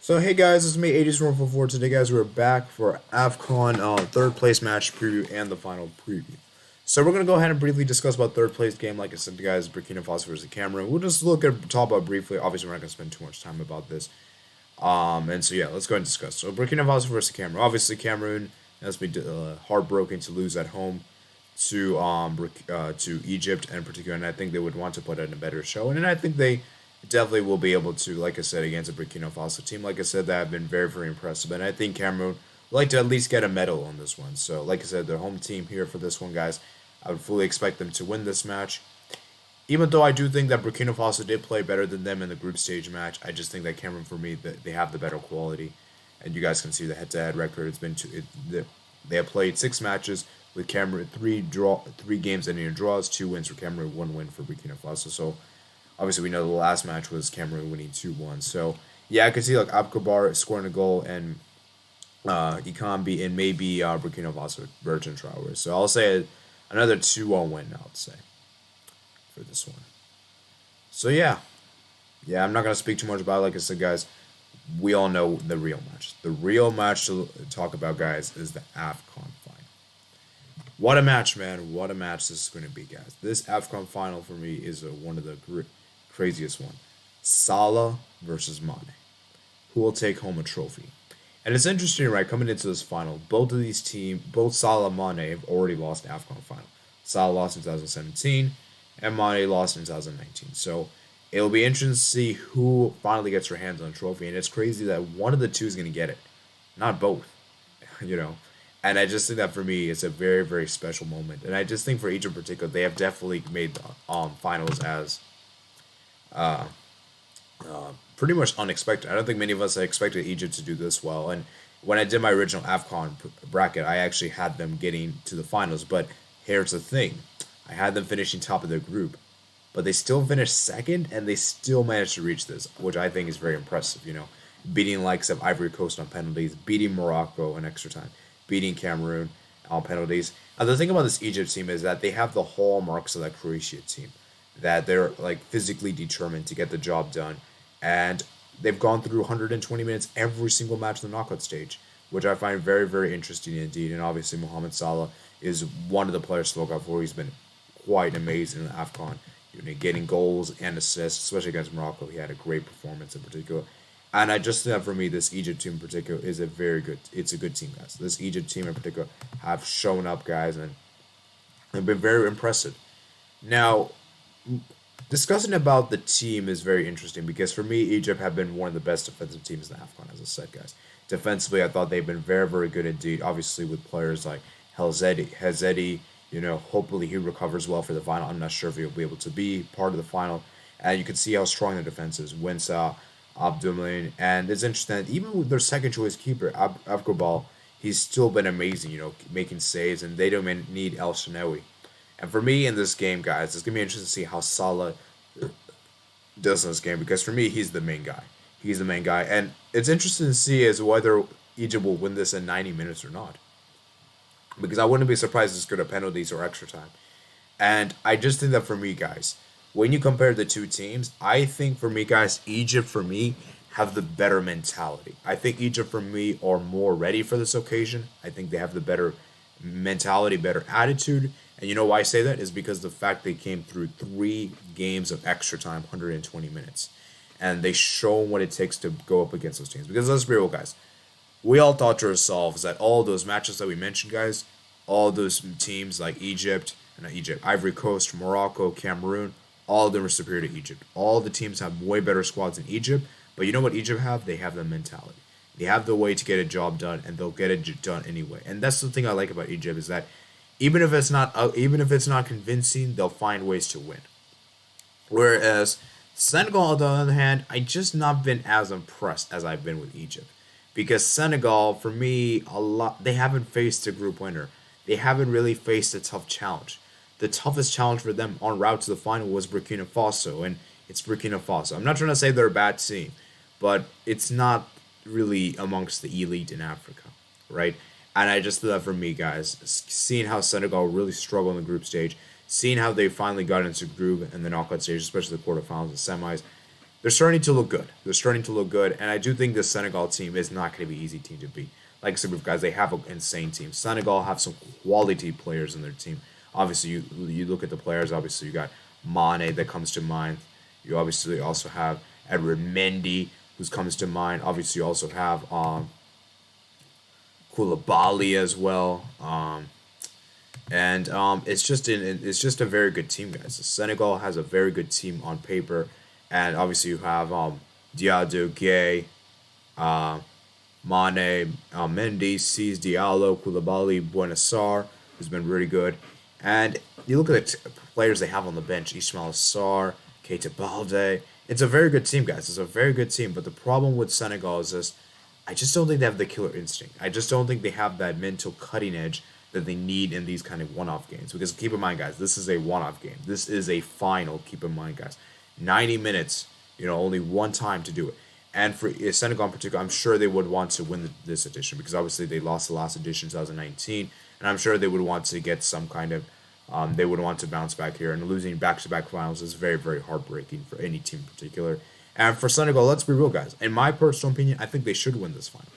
So hey guys, it's me, 80s144. Today guys, we're back for AFCON third place match preview and the final preview. So we're gonna go ahead and briefly discuss about third place game. Like I said, guys, Burkina Faso versus Cameroon. We'll just talk about briefly. Obviously, we're not gonna spend too much time about this. And so yeah, let's go ahead and discuss. So Burkina Faso versus Cameroon. Obviously, Cameroon has been heartbroken to lose at home to Egypt in particular, and I think they would want to put in a better show. And I think they definitely will be able to, like I said, against a Burkina Faso team, like I said, that have been very, very impressive. And I think Cameroon would like to at least get a medal on this one. So, like I said, their home team here for this one, guys. I would fully expect them to win this match. Even though I do think that Burkina Faso did play better than them in the group stage match, I just think that Cameroon, for me, that they have the better quality. And you guys can see the head-to-head record. It's been they have played 6 matches with Cameroon, three games ending in draws, 2 wins for Cameroon, 1 win for Burkina Faso. So obviously, we know the last match was Cameroon winning 2-1. So, yeah, I could see like Abkabar scoring a goal and Ikambi and maybe Burkina Faso, Bertrand Traore. So I'll say another 2-1 win, I would say, for this one. So, yeah. Yeah, I'm not going to speak too much about it. Like I said, guys, we all know the real match. The real match to talk about, guys, is the AFCON final. What a match, man. What a match this is going to be, guys. This AFCON final for me is one of the craziest one. Salah versus Mane. Who will take home a trophy? And it's interesting, right? Coming into this final, both of these teams, both Salah and Mane have already lost the AFCON final. Salah lost in 2017, and Mane lost in 2019. So it'll be interesting to see who finally gets their hands on a trophy. And it's crazy that one of the two is going to get it, not both. You know, and I just think that for me, it's a very, very special moment. And I just think for Egypt in particular, they have definitely made the finals as pretty much unexpected. I don't think many of us had expected Egypt to do this well. And when I did my original AFCON bracket, I actually had them getting to the finals. But here's the thing, I had them finishing top of their group, but they still finished second, and they still managed to reach this, which I think is very impressive. You know, beating likes of Ivory Coast on penalties, beating Morocco in extra time, beating Cameroon on penalties. And the thing about this Egypt team is that they have the hallmarks of that Croatia team, that they're like physically determined to get the job done, and they've gone through 120 minutes every single match in the knockout stage, which I find very, very interesting indeed. And obviously, Mohamed Salah is one of the players to look out for. He's been quite amazing in the AFCON, you know, getting goals and assists, especially against Morocco. He had a great performance in particular. And I just think that for me, this Egypt team in particular is it's a good team, guys. This Egypt team in particular have shown up, guys, and have been very impressive. Now, discussing about the team is very interesting because for me, Egypt have been one of the best defensive teams in the AFCON, as I said, guys. Defensively, I thought they've been very, very good indeed. Obviously, with players like Hazedi, you know, hopefully he recovers well for the final. I'm not sure if he'll be able to be part of the final. And you can see how strong the defense is. Winsa, Abdulmain, and it's interesting that even with their second choice keeper, Abkobal, he's still been amazing, you know, making saves, and they don't even need El Shanawi. And for me in this game, guys, it's gonna be interesting to see how Salah does in this game because for me, he's the main guy. He's the main guy, and it's interesting to see as whether Egypt will win this in 90 minutes or not. Because I wouldn't be surprised if it's good at penalties or extra time. And I just think that for me, guys, when you compare the two teams, I think for me, guys, Egypt for me have the better mentality. I think Egypt for me are more ready for this occasion. I think they have the better mentality, better attitude. And you know why I say that is because the fact they came through 3 games of extra time, 120 minutes. And they show what it takes to go up against those teams. Because let's be real, guys. We all thought to ourselves that all those matches that we mentioned, guys, all those teams like Ivory Coast, Morocco, Cameroon, all of them are superior to Egypt. All the teams have way better squads than Egypt. But you know what Egypt have? They have the mentality. They have the way to get a job done, and they'll get it done anyway. And that's the thing I like about Egypt is that even if it's not convincing, they'll find ways to win. Whereas Senegal, on the other hand, I just not been as impressed as I've been with Egypt, because Senegal, for me, a lot they haven't faced a group winner. They haven't really faced a tough challenge. The toughest challenge for them en route to the final was Burkina Faso, and it's Burkina Faso. I'm not trying to say they're a bad team, but it's not really amongst the elite in Africa, right? And I just thought for me, guys, seeing how Senegal really struggled in the group stage, seeing how they finally got into groove in the knockout stage, especially the quarterfinals and semis, they're starting to look good. They're starting to look good, and I do think the Senegal team is not going to be easy team to beat. Like I said, guys, they have an insane team. Senegal have some quality players in their team. Obviously, you look at the players. Obviously, you got Mane that comes to mind. You obviously also have Edward Mendy, who comes to mind. Obviously, you also have Koulibaly as well. And it's just a very good team, guys. Senegal has a very good team on paper, and obviously you have Diado, Gay, uh, Mane, Mendy, Cesc, Diallo, Koulibaly, Buenassar, who's been really good, and you look at the players they have on the bench: Ismail Sarr, Keita Balde. It's a very good team, guys. It's a very good team, but the problem with Senegal is this: I just don't think they have the killer instinct. I just don't think they have that mental cutting edge that they need in these kind of one-off games. Because keep in mind, guys, this is a one-off game. This is a final. Keep in mind, guys, 90 minutes. Only one time to do it. And for Senegal in particular, I'm sure they would want to win this edition because obviously they lost the last edition, 2019, and I'm sure they would want to get some kind of. They would want to bounce back here, and losing back-to-back finals is very, very heartbreaking for any team in particular. And for Senegal, let's be real, guys. In my personal opinion, I think they should win this final.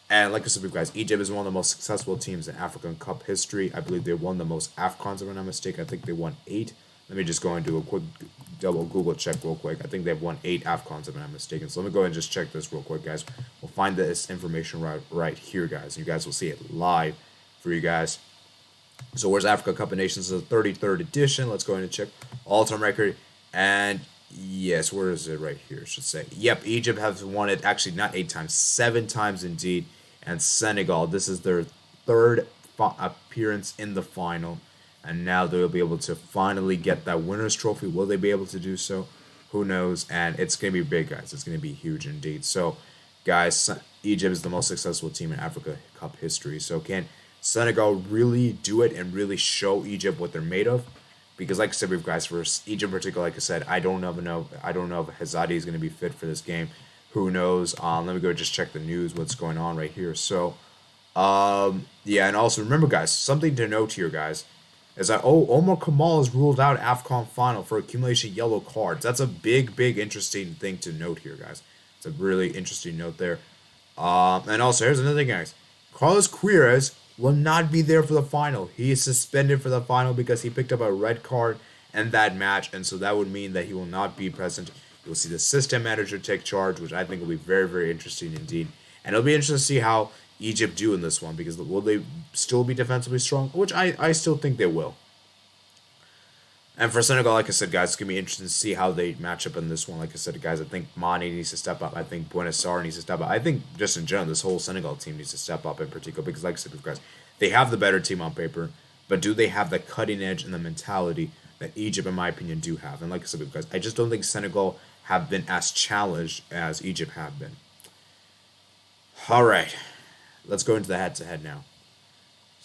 And like I said, guys, Egypt is one of the most successful teams in African Cup history. I believe they won the most AFCONs, if I'm not mistaken. I think they won 8. Let me just go and do a quick double Google check real quick. I think they've won 8 AFCONs, if I'm not mistaken. So let me go and just check this real quick, guys. We'll find this information right here, guys. You guys will see it live for you guys. So where's Africa Cup of Nations? This is the 33rd edition. Let's go ahead and check all-time record. And yes, where is it? Right here, I should say. Yep, Egypt has won it actually not 8 times, 7 times indeed. And Senegal, this is their third appearance in the final. And now they'll be able to finally get that winner's trophy. Will they be able to do so? Who knows? And it's going to be big, guys. It's going to be huge indeed. So, guys, Egypt is the most successful team in Africa Cup history. So can Senegal really do it and really show Egypt what they're made of? Because like I said, guys, for Egypt in particular, like I said, I don't know if Hazadi is going to be fit for this game. Who knows? Let me go just check the news, what's going on right here. So, yeah, and also remember, guys, something to note here, guys, is that, Omar Kamal is ruled out AFCON final for accumulation yellow cards. That's a big, interesting thing to note here, guys. It's a really interesting note there. And also, here's another thing, guys. Carlos Queiroz will not be there for the final. He is suspended for the final because he picked up a red card in that match, and so that would mean that he will not be present. You'll see the system manager take charge, which I think will be very, very interesting indeed. And it'll be interesting to see how Egypt do in this one, because will they still be defensively strong? Which I still think they will. And for Senegal, like I said, guys, it's going to be interesting to see how they match up in this one. Like I said, guys, I think Mane needs to step up. I think Buenassar needs to step up. I think just in general, this whole Senegal team needs to step up in particular because, like I said, guys, they have the better team on paper, but do they have the cutting edge and the mentality that Egypt, in my opinion, do have? And like I said, guys, I just don't think Senegal have been as challenged as Egypt have been. All right, let's go into the head-to-head now.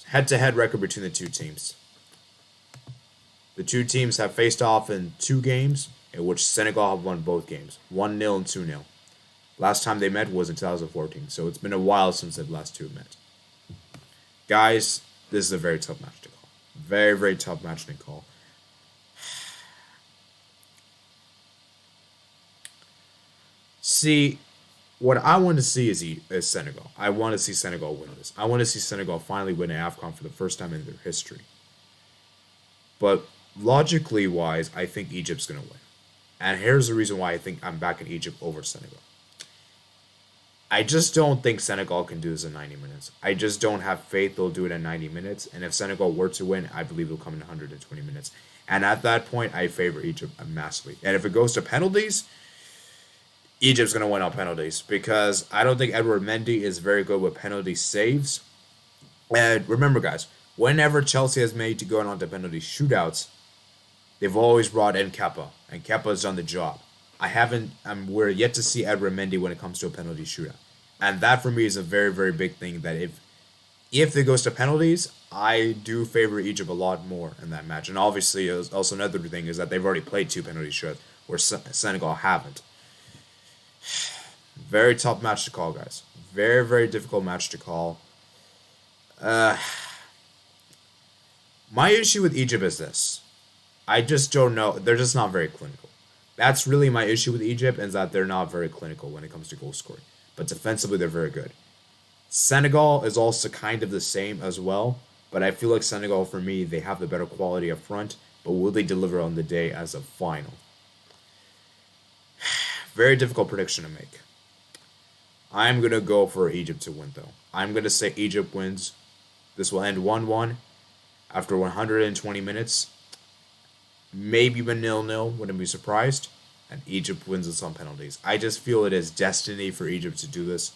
Head-to-head record between the two teams. The two teams have faced off in 2 games, in which Senegal have won both games, 1-0 and 2-0. Last time they met was in 2014, so it's been a while since the last two met. Guys, this is a very tough match to call. Very, very tough match to call. See, what I want to see is Senegal. I want to see Senegal win this. I want to see Senegal finally win an AFCON for the first time in their history. But logically wise, I think Egypt's going to win. And here's the reason why I think I'm backing Egypt over Senegal. I just don't think Senegal can do this in 90 minutes. I just don't have faith they'll do it in 90 minutes. And if Senegal were to win, I believe they'll come in 120 minutes. And at that point, I favor Egypt massively. And if it goes to penalties, Egypt's going to win on penalties because I don't think Edward Mendy is very good with penalty saves. And remember, guys, whenever Chelsea has made to go on to penalty shootouts, they've always brought in Kepa, and Kepa's done the job. We're yet to see Edward Mendy when it comes to a penalty shootout. And that for me is a very, very big thing that if it goes to penalties, I do favor Egypt a lot more in that match. And obviously, also another thing is that they've already played 2 penalty shootouts where Senegal haven't. Very tough match to call, guys. Very, very difficult match to call. My issue with Egypt is this. I just don't know. They're just not very clinical. That's really my issue with Egypt, is that they're not very clinical when it comes to goal scoring. But defensively, they're very good. Senegal is also kind of the same as well, but I feel like Senegal, for me, they have the better quality up front, but will they deliver on the day as a final? Very difficult prediction to make. I'm going to go for Egypt to win, though. I'm going to say Egypt wins. This will end 1-1 after 120 minutes. Maybe even 0-0, wouldn't be surprised. And Egypt wins with some penalties. I just feel it is destiny for Egypt to do this.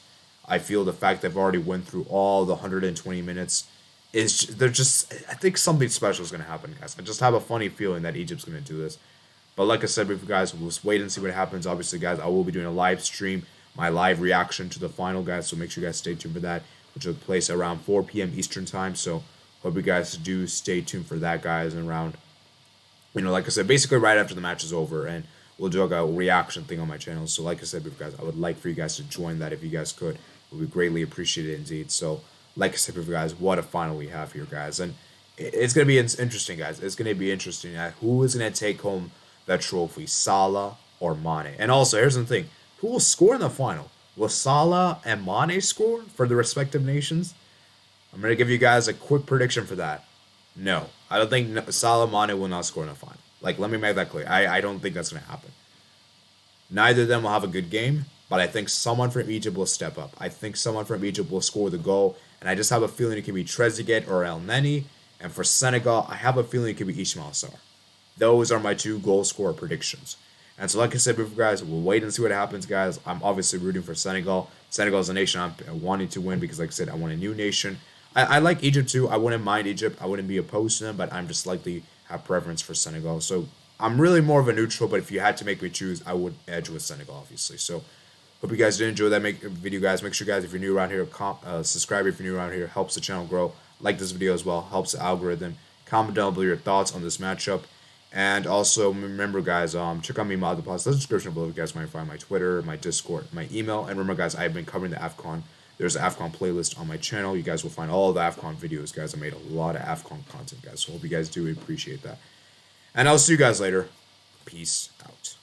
I feel the fact they've already went through all the 120 minutes is they're just. I think something special is going to happen, guys. I just have a funny feeling that Egypt's going to do this. But like I said before, guys, we'll just wait and see what happens. Obviously, guys, I will be doing a live stream, my live reaction to the final, guys. So make sure you guys stay tuned for that, which will take place around 4 p.m. Eastern time. So hope you guys do stay tuned for that, guys. And around, like I said, basically right after the match is over, and we'll do like a reaction thing on my channel. So like I said before, guys, I would like for you guys to join that if you guys could. It would be greatly appreciated indeed. So like I said before, guys, what a final we have here, guys. And it's going to be interesting, guys. It's going to be interesting. Who is going to take home that trophy, Salah or Mane? And also, here's the thing. Who will score in the final? Will Salah and Mane score for the respective nations? I'm going to give you guys a quick prediction for that. No. I don't think Salah and Mane will not score in the final. Let me make that clear. I don't think that's going to happen. Neither of them will have a good game, but I think someone from Egypt will step up. I think someone from Egypt will score the goal, and I just have a feeling it can be Trezeguet or El Neni. And for Senegal, I have a feeling it could be Ismail Sarr. Those are my 2 goal scorer predictions. And so like I said before, guys, we'll wait and see what happens, guys. I'm obviously rooting for Senegal. Senegal is a nation I'm wanting to win because, like I said, I want a new nation. I like Egypt too. I wouldn't mind Egypt. I wouldn't be opposed to them, but I'm just likely have preference for Senegal. So I'm really more of a neutral, but if you had to make me choose, I would edge with Senegal, obviously. So hope you guys did enjoy that video, guys. Make sure, guys, if you're new around here, subscribe if you're new around here. Helps the channel grow. Like this video as well. Helps the algorithm. Comment down below your thoughts on this matchup. And also, remember, guys, check out me in the description below if you guys might find my Twitter, my Discord, my email. And remember, guys, I've been covering the AFCON. There's an AFCON playlist on my channel. You guys will find all of the AFCON videos, guys. I made a lot of AFCON content, guys. So hope you guys do appreciate that. And I'll see you guys later. Peace out.